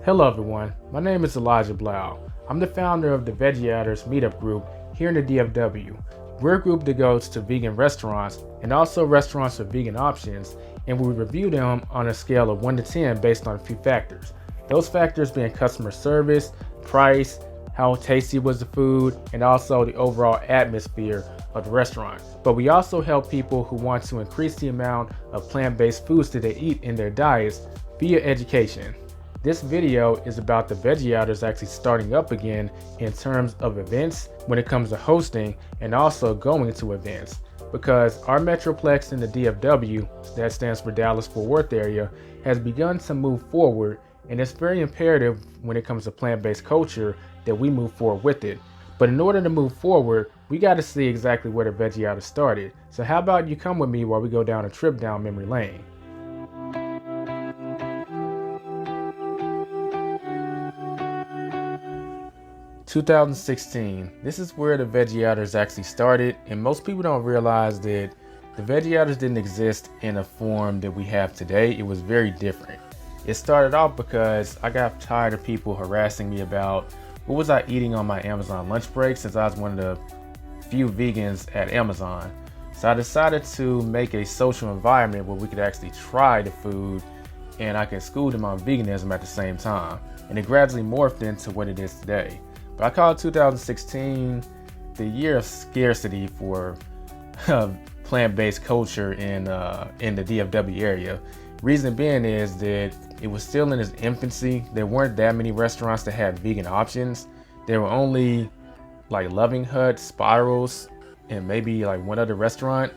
Hello everyone, my name is Elijah Blau. I'm the founder of the Veggie meetup group here in the DFW. We're a group that goes to vegan restaurants and also restaurants with vegan options, and we review them on a scale of 1 to 10 based on a few factors. Those factors being customer service, price, how tasty was the food, and also the overall atmosphere of the restaurant. But we also help people who want to increase the amount of plant-based foods that they eat in their diets via education. This video is about the Veggie Outers actually starting up again in terms of events when it comes to hosting and also going to events, because our Metroplex in the DFW, that stands for Dallas-Fort Worth area, has begun to move forward, and it's very imperative when it comes to plant-based culture that we move forward with it. But in order to move forward, we got to see exactly where the Veggie Outers started. So how about you come with me while we go down a trip down memory lane? (2016). This is where the Veggie Outers actually started, and most people don't realize that the Veggie Outers didn't exist in a form that we have today. It was very different. It started off because I got tired of people harassing me about what was I eating on my Amazon lunch break, since I was one of the few vegans at Amazon. So I decided to make a social environment where we could actually try the food and I could school them on veganism at the same time. And it gradually morphed into what it is today. But I call 2016 the year of scarcity for plant-based culture in the DFW area. Reason being is that it was still in its infancy. There weren't that many restaurants that had vegan options. There were only like Loving Hut, Spirals, and maybe like one other restaurant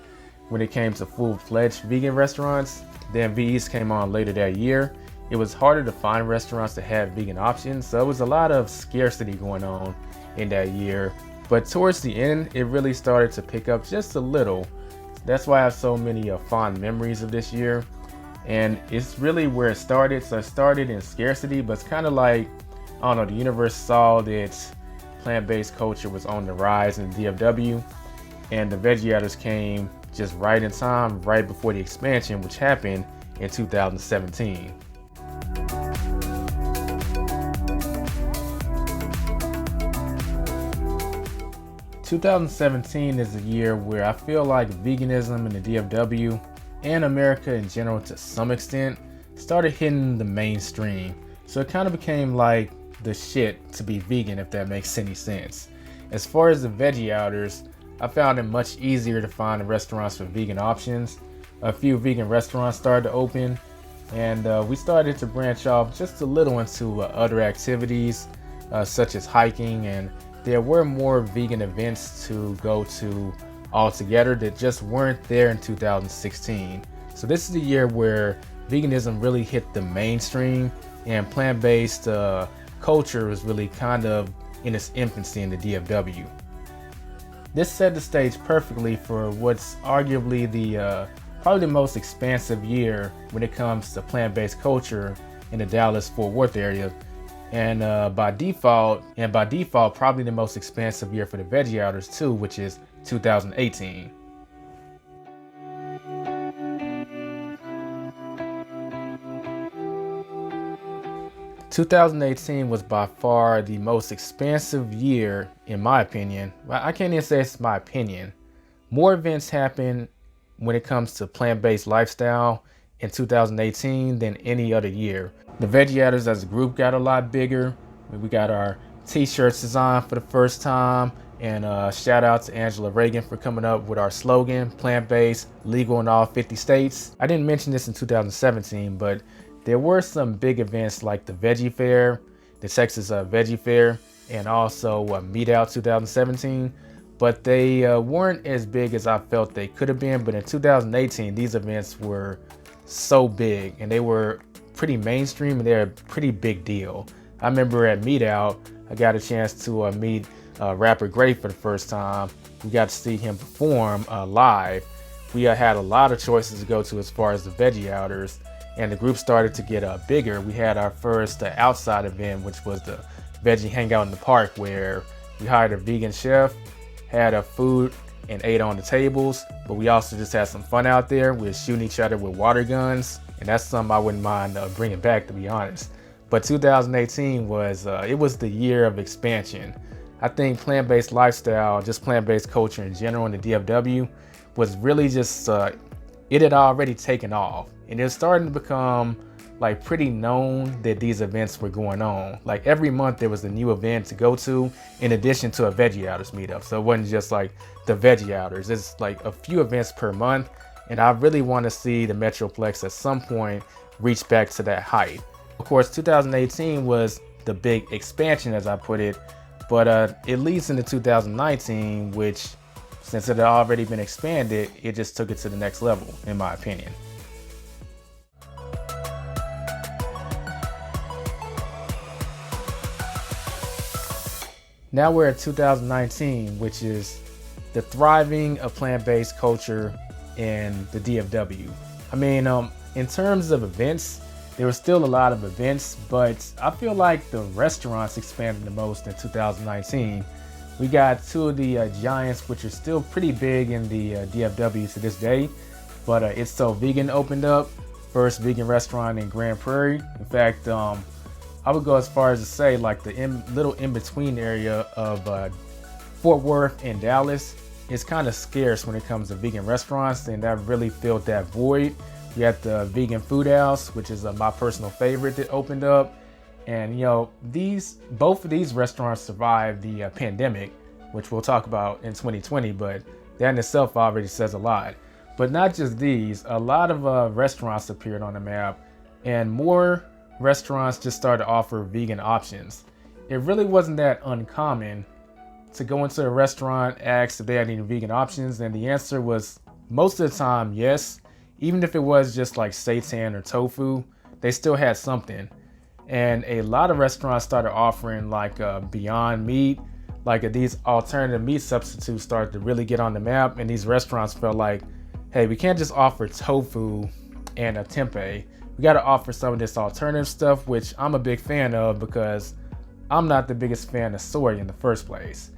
when it came to full-fledged vegan restaurants. Then VEs came on later that year. It was harder to find restaurants that had vegan options, so it was a lot of scarcity going on in that year. But towards the end, it really started to pick up just a little. That's why I have so many fond memories of this year. And it's really where it started. So it started in scarcity, but it's kind of like, I don't know, the universe saw that plant-based culture was on the rise in the DFW, and the Veggie Outers came just right in time, right before the expansion, which happened in 2017. (2017) is a year where I feel like veganism in the DFW and America in general to some extent started hitting the mainstream. So it kind of became like the shit to be vegan, if that makes any sense. As far as the Veggie Outers, I found it much easier to find restaurants with vegan options. A few vegan restaurants started to open, and we started to branch off just a little into other activities such as hiking, and there were more vegan events to go to altogether that just weren't there in 2016. So this is the year where veganism really hit the mainstream and plant-based culture was really kind of in its infancy in the DFW. This set the stage perfectly for what's arguably the probably the most expansive year when it comes to plant-based culture in the Dallas-Fort Worth area. And by default, probably the most expansive year for the Veggie Outers too, which is 2018. (2018) was by far the most expansive year, in my opinion. I can't even say it's my opinion. More events happened when it comes to plant-based lifestyle in 2018 than any other year. The Veggie Outers as a group got a lot bigger. We got our t-shirts designed for the first time, and shout out to Angela Reagan for coming up with our slogan, plant-based, legal in all 50 states. I didn't mention this in 2017, but there were some big events like the Veggie Fair, the Texas Veggie Fair, and also Meat Out 2017, but they weren't as big as I felt they could have been. But in 2018, these events were so big, and they were pretty mainstream, and they're a pretty big deal. I remember at Meat Out, I got a chance to meet rapper Gray for the first time. We got to see him perform live. We had a lot of choices to go to as far as the Veggie Outers, and the group started to get bigger. We had our first outside event, which was the Veggie Hangout in the Park, where we hired a vegan chef, had food and ate on the tables, but we also just had some fun out there. We were shooting each other with water guns, and that's something I wouldn't mind bringing back, to be honest. But 2018 was it was the year of expansion. I think plant-based lifestyle, just plant-based culture in general in the DFW, was really just it had already taken off, and it was starting to become like pretty known that these events were going on. Like every month there was a new event to go to, in addition to a Veggie Outers meetup. So it wasn't just like the Veggie Outers. It's like a few events per month, and I really want to see the Metroplex at some point reach back to that height. Of course, 2018 was the big expansion, as I put it, but it leads into 2019, which, since it had already been expanded, it just took it to the next level, in my opinion. Now we're at 2019, which is the thriving of plant-based culture in the DFW. I mean, in terms of events, there were still a lot of events, but I feel like the restaurants expanded the most in 2019. We got two of the giants, which are still pretty big in the DFW to this day, but It's So Vegan opened up, first vegan restaurant in Grand Prairie. In fact, I would go as far as to say like the little in-between area of Fort Worth and Dallas is kind of scarce when it comes to vegan restaurants, and that really filled that void. We had the Vegan Food House, which is my personal favorite, that opened up. And you know, both of these restaurants survived the pandemic, which we'll talk about in 2020, but that in itself already says a lot. But not just these, a lot of restaurants appeared on the map, and more restaurants just started to offer vegan options. It really wasn't that uncommon to go into a restaurant, ask if they had any vegan options, and the answer was most of the time yes. Even if it was just like seitan or tofu, they still had something. And a lot of restaurants started offering like Beyond Meat, like these alternative meat substitutes started to really get on the map, and these restaurants felt like, hey, we can't just offer tofu and a tempeh. We got to offer some of this alternative stuff, which I'm a big fan of because I'm not the biggest fan of soy in the first place.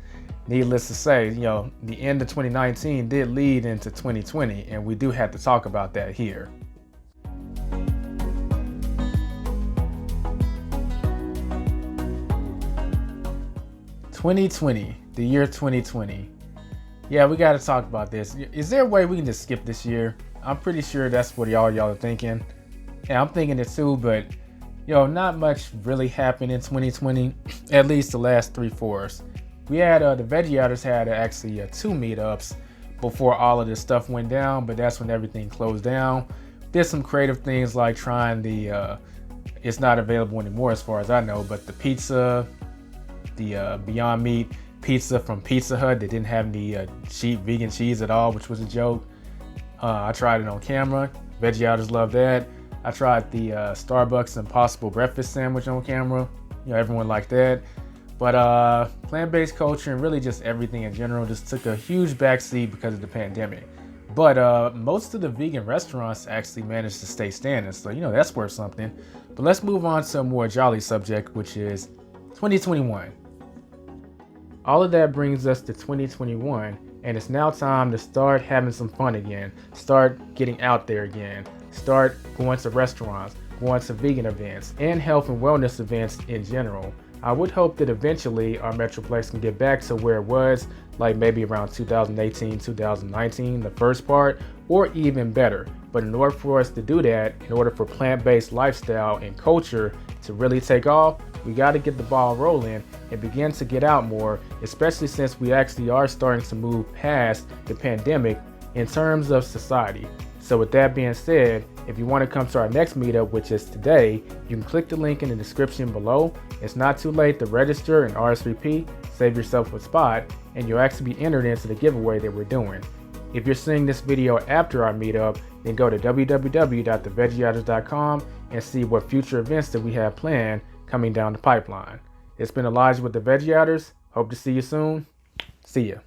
Needless to say, you know, the end of 2019 did lead into 2020, and we do have to talk about that here. The year 2020. Yeah, we got to talk about this. Is there a way we can just skip this year? I'm pretty sure that's what y'all are thinking. Yeah, I'm thinking it too, but not much really happened in 2020, at least the last 3/4. We had the Veggie Outers had actually 2 meetups before all of this stuff went down, but that's when everything closed down. Did some creative things like trying the, it's not available anymore as far as I know, but the pizza, the Beyond Meat pizza from Pizza Hut that didn't have any cheap vegan cheese at all, which was a joke. I tried it on camera. Veggie Outers love that. I tried the Starbucks Impossible Breakfast Sandwich on camera. Everyone liked that. But plant-based culture and really just everything in general just took a huge backseat because of the pandemic. But most of the vegan restaurants actually managed to stay standing, so that's worth something. But let's move on to a more jolly subject, which is 2021. All of that brings us to 2021, and it's now time to start having some fun again, start getting out there again, start going to restaurants, going to vegan events, and health and wellness events in general. I would hope that eventually our Metroplex can get back to where it was, like maybe around 2018, 2019, the first part, or even better. But in order for us to do that, in order for plant-based lifestyle and culture to really take off, we got to get the ball rolling and begin to get out more, especially since we actually are starting to move past the pandemic in terms of society. So with that being said, if you want to come to our next meetup, which is today, you can click the link in the description below. It's not too late to register and RSVP, save yourself a spot, and you'll actually be entered into the giveaway that we're doing. If you're seeing this video after our meetup, then go to www.theveggieouters.com and see what future events that we have planned coming down the pipeline. It's been Elijah with the Veggie Outers. Hope to see you soon. See ya.